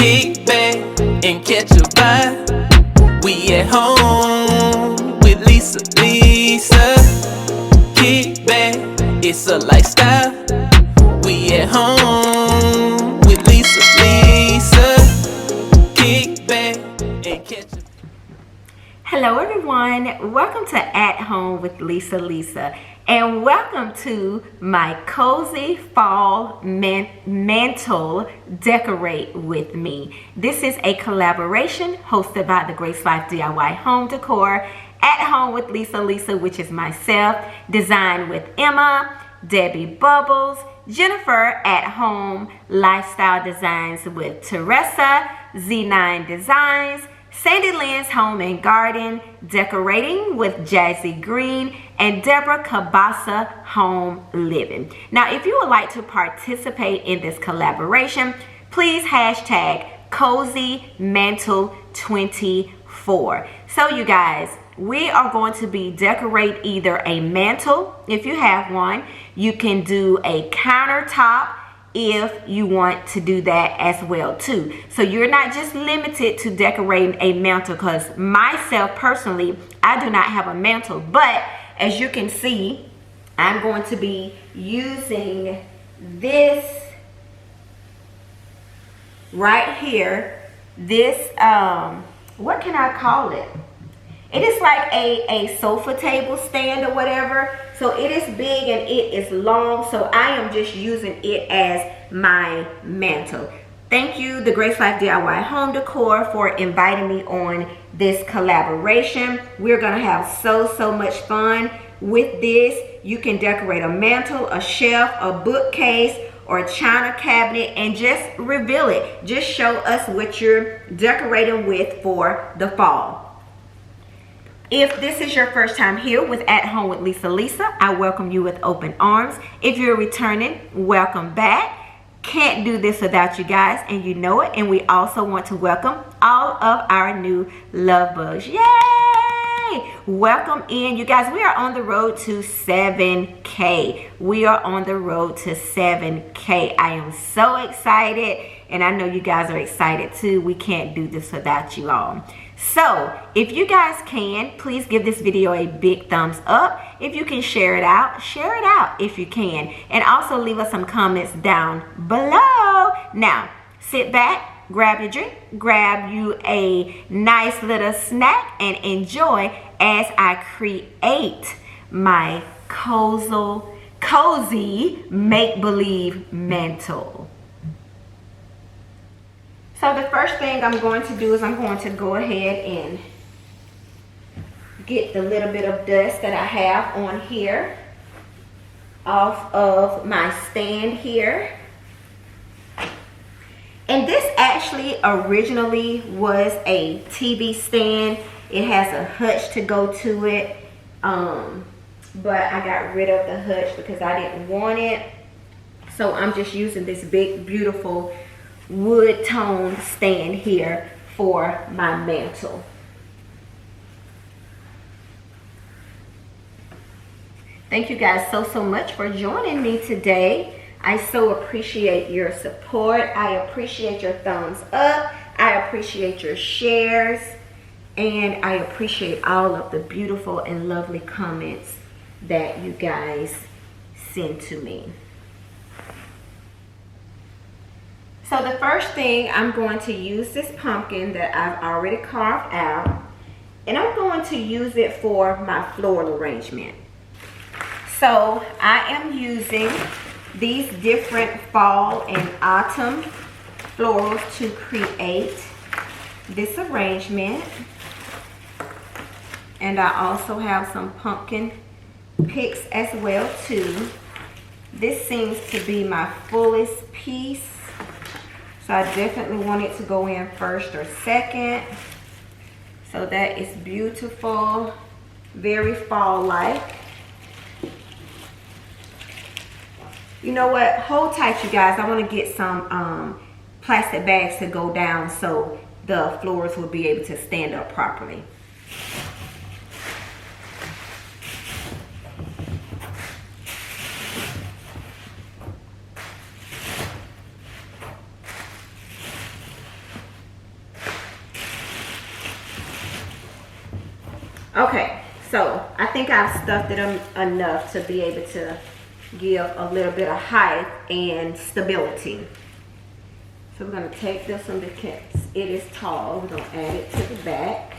Kick back and catch a vibe. We at home with Lisa, Lisa. Kick back, it's a lifestyle. We at home with Lisa, Lisa. Kick back and catch a. Hello everyone, welcome to At Home with Lisa, Lisa. And welcome to my cozy fall mantle decorate with me. This is a collaboration hosted by the Grace Life DIY Home Decor At Home with Lisa, Lisa, which is myself, designed with Emma, Debbie Bubbles, Jennifer at Home Lifestyle Designs with Teresa, Z9 Designs, Sandy Lynn's Home and Garden Decorating with Jazzy Green, and Deborah Cabasa Home Living. Now, if you would like to participate in this collaboration, please hashtag Cozy Mantle 24. So you guys, we are going to be decorate either a mantle, if you have one. You can do a countertop if you want to do that as well too. So you're not just limited to decorating a mantle, because myself personally, I do not have a mantle, but as you can see, I'm going to be using this right here. This what can I call it? It is like a sofa table stand or whatever. So it is big and it is long. So I am just using it as my mantle. Thank you, the Grace Life DIY Home Decor, for inviting me on this collaboration. We're gonna have so much fun with this. You can decorate a mantle, a shelf, a bookcase, or a china cabinet, and just reveal it. Just show us what you're decorating with for the fall. If this is your first time here with At Home with Lisa, Lisa, I welcome you with open arms. If you're returning, welcome back. Can't do this without you guys, and you know it. And we also want to welcome all of our new love bugs. Yay! Welcome in, you guys. We are on the road to 7K. We are on the road to 7K. I am so excited, and I know you guys are excited too. We can't do this without you all. So if you guys can, please give this video a big thumbs up. If you can share it out if you can, and also leave us some comments down below. Now sit back, grab your drink, grab you a nice little snack, and enjoy as I create my cozy make-believe mantle. So the first thing I'm going to do is I'm going to go ahead and get the little bit of dust that I have on here off of my stand here. And this actually originally was a TV stand. It has a hutch to go to it, but I got rid of the hutch because I didn't want it. So I'm just using this big, beautiful wood tone stand here for my mantle. Thank you guys so much for joining me today. I so appreciate your support. I appreciate your thumbs up. I appreciate your shares, and I appreciate all of the beautiful and lovely comments that you guys send to me. So the first thing, I'm going to use this pumpkin that I've already carved out, and I'm going to use it for my floral arrangement. So I am using these different fall and autumn florals to create this arrangement. And I also have some pumpkin picks as well too. This seems to be my fullest piece, so I definitely want it to go in first or second. So that is beautiful, very fall-like. You know what? Hold tight, you guys. I want to get some plastic bags to go down so the florals will be able to stand up properly. Okay, so I think I've stuffed it enough to be able to give a little bit of height and stability. So we're going to take this one because it is tall. We're going to add it to the back.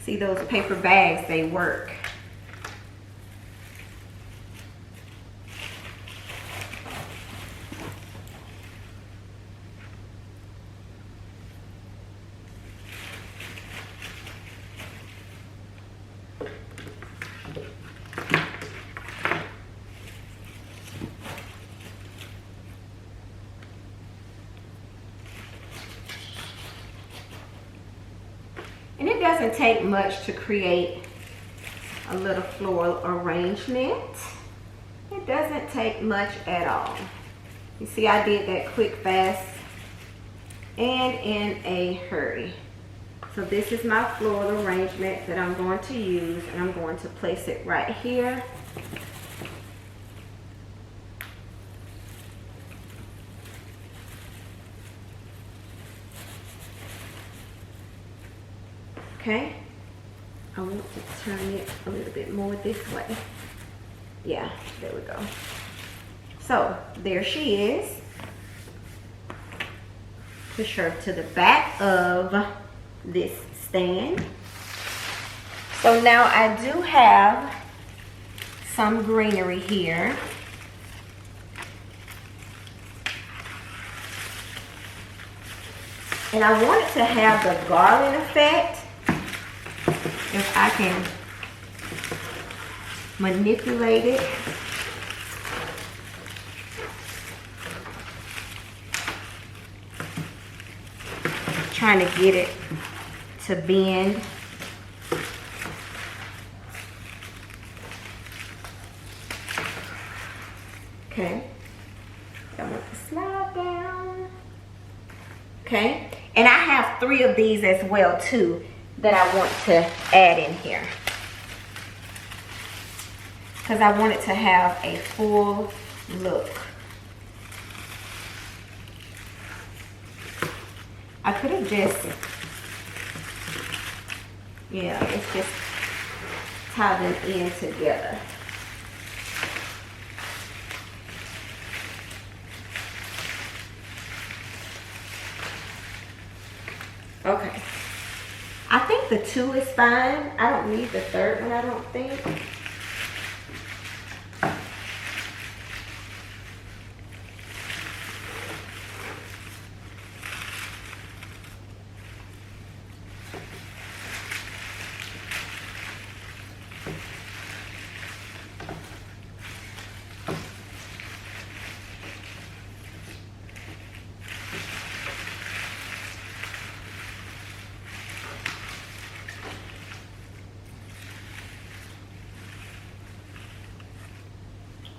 See, those paper bags, they work. And it doesn't take much to create a little floral arrangement. It doesn't take much at all. You see, I did that quick, fast, and in a hurry. So this is my floral arrangement that I'm going to use, and I'm going to place it right here. Okay, I want to turn it a little bit more this way. Yeah, there we go. So there she is. Push her to the back of this stand. So now I do have some greenery here. And I want it to have the garland effect. If I can manipulate it. Trying to get it to bend. Okay. I want to slide down. Okay. And I have 3 of these as well too that I want to add in here. Because I want it to have a full look. I could have just, yeah, let's just tie them in together. Okay. I think the 2 is fine. I don't need the 3rd one, I don't think.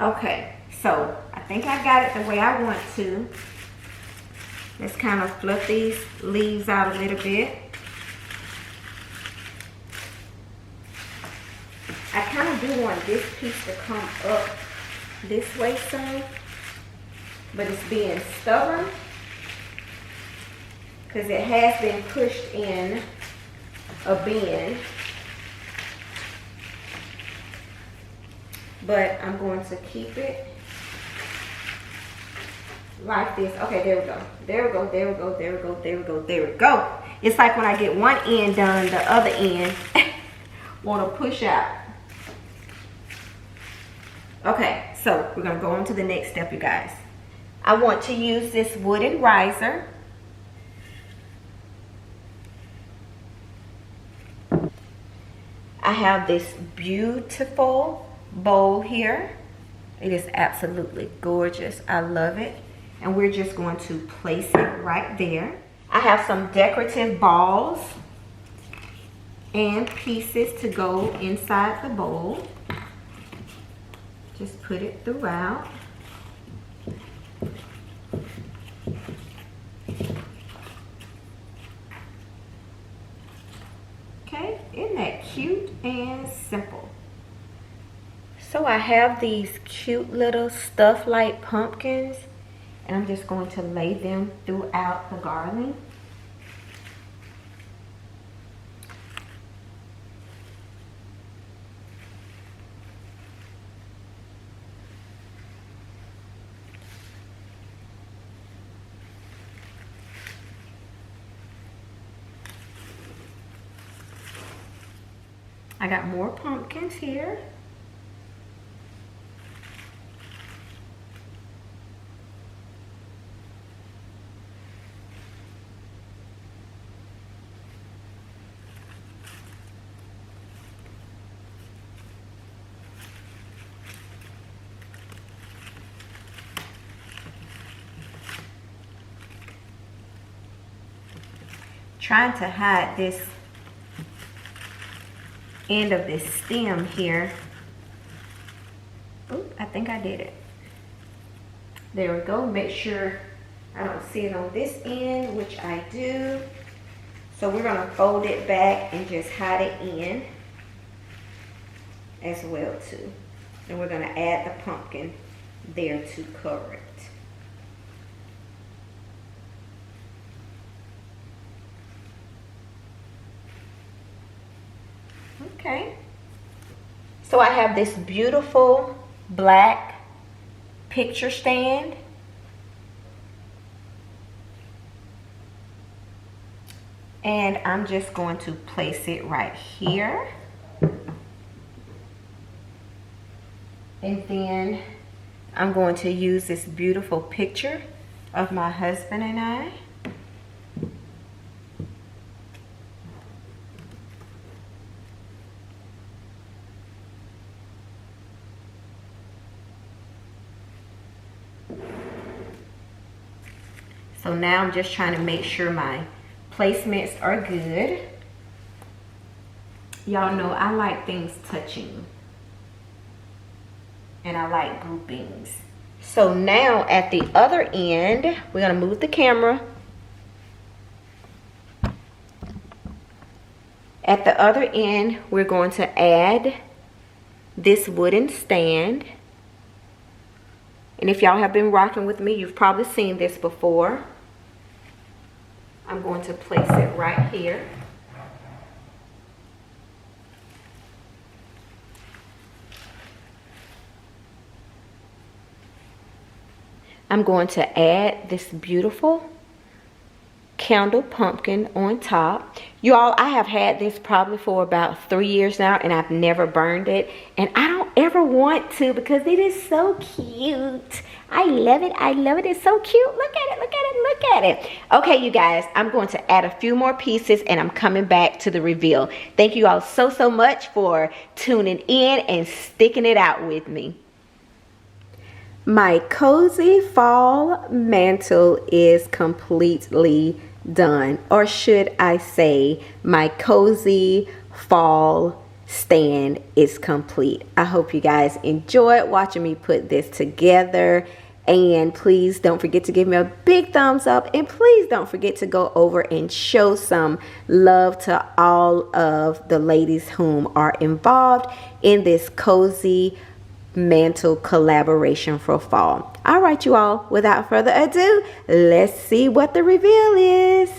Okay, so I think I got it the way I want to. Let's kind of fluff these leaves out a little bit. I kind of do want this piece to come up this way some, but it's being stubborn because it has been pushed in a bend. But I'm going to keep it like this. Okay, there we go. There we go, there we go, there we go, there we go, there we go. It's like when I get one end done, the other end want to push out. Okay, so we're going to go on to the next step, you guys. I want to use this wooden riser. I have this beautiful bowl here. It is absolutely gorgeous. I love it. And we're just going to place it right there. I have some decorative balls and pieces to go inside the bowl. Just put it throughout. Okay, isn't that cute and simple? So So I have these cute little stuffed like pumpkins, and I'm just going to lay them throughout the garland. I got more pumpkins here. Trying to hide this end of this stem here. Oop, I think I did it. There we go. Make sure I don't see it on this end, which I do. So we're gonna fold it back and just hide it in as well too. And we're gonna add the pumpkin there to cover it. Okay, so I have this beautiful black picture stand. And I'm just going to place it right here. And then I'm going to use this beautiful picture of my husband and I. So now I'm just trying to make sure my placements are good. Y'all know I like things touching. And I like groupings. So now at the other end, we're gonna move the camera. At the other end, we're going to add this wooden stand. And if y'all have been rocking with me, you've probably seen this before. I'm going to place it right here. I'm going to add this beautiful candle pumpkin on top. You all, I have had this probably for about 3 years now, and I've never burned it, and I don't ever want to because it is so cute. I love it. I love it. It's so cute. Look at it. Look at it. Look at it. Okay, you guys, I'm going to add a few more pieces, and I'm coming back to the reveal. Thank you all so much for tuning in and sticking it out with me. My cozy fall mantle is completely done, or should I say my cozy fall stand is complete. I hope you guys enjoyed watching me put this together, and please don't forget to give me a big thumbs up, and please don't forget to go over and show some love to all of the ladies whom are involved in this cozy mantle collaboration for fall. All right, you all, without further ado, let's see what the reveal is.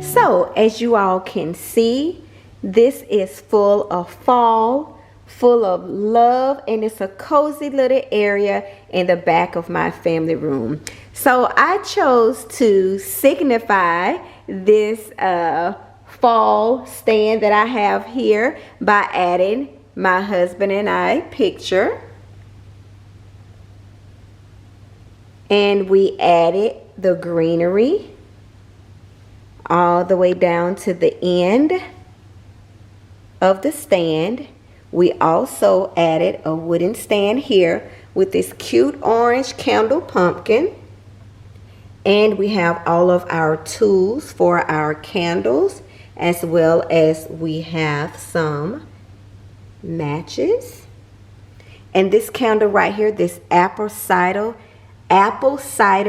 So as you all can see, this is full of fall, full of love, and it's a cozy little area in the back of my family room. So I chose to signify this fall stand that I have here by adding my husband and I picture. And we added the greenery all the way down to the end of the stand. We also added a wooden stand here with this cute orange candle pumpkin. And we have all of our tools for our candles, as well as we have some matches. And this candle right here, this apple cider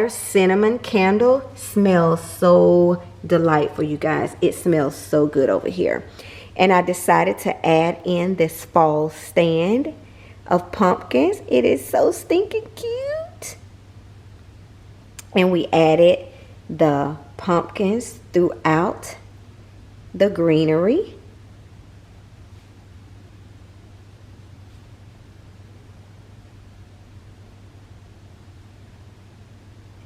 cinnamon candle, smells so delightful, you guys. It smells so good over here. And I decided to add in this fall stand of pumpkins. It is so stinking cute. And we added the pumpkins throughout the greenery.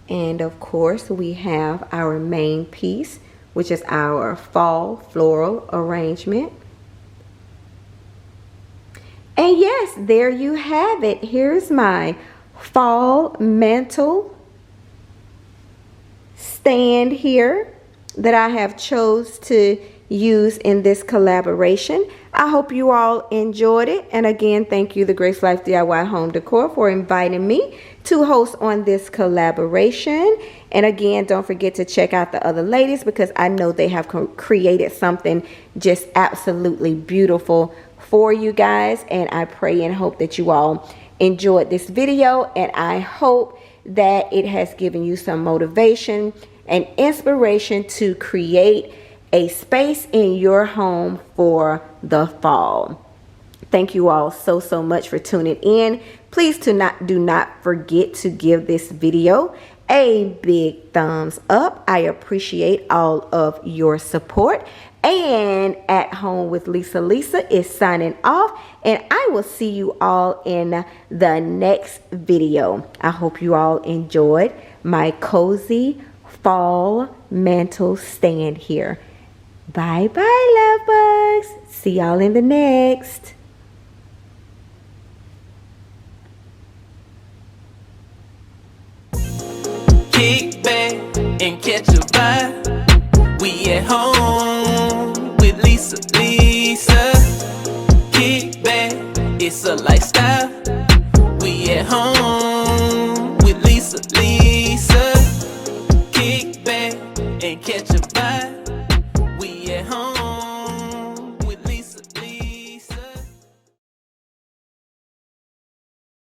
And of course, we have our main piece, which is our fall floral arrangement. And yes, there you have it. Here's my fall mantle stand here that I have chose to use in this collaboration. I hope you all enjoyed it. And again, thank you, the Grace Life DIY Home Decor, for inviting me to host on this collaboration. And again, don't forget to check out the other ladies, because I know they have created something just absolutely beautiful for you guys. And I pray and hope that you all enjoyed this video, and I hope that it has given you some motivation and inspiration to create a space in your home for the fall. Thank you all so much for tuning in. Please do not forget to give this video a big thumbs up. I appreciate all of your support. And At Home with Lisa is signing off, and I will see you all in the next video. I hope you all enjoyed my cozy fall mantle stand here. Bye bye, love bugs. See y'all in the next. Kick back and catch a vibe. We at home with Lisa. Kick back, it's a lifestyle. We at home with Lisa. Kick back and catch a vibe. We at home.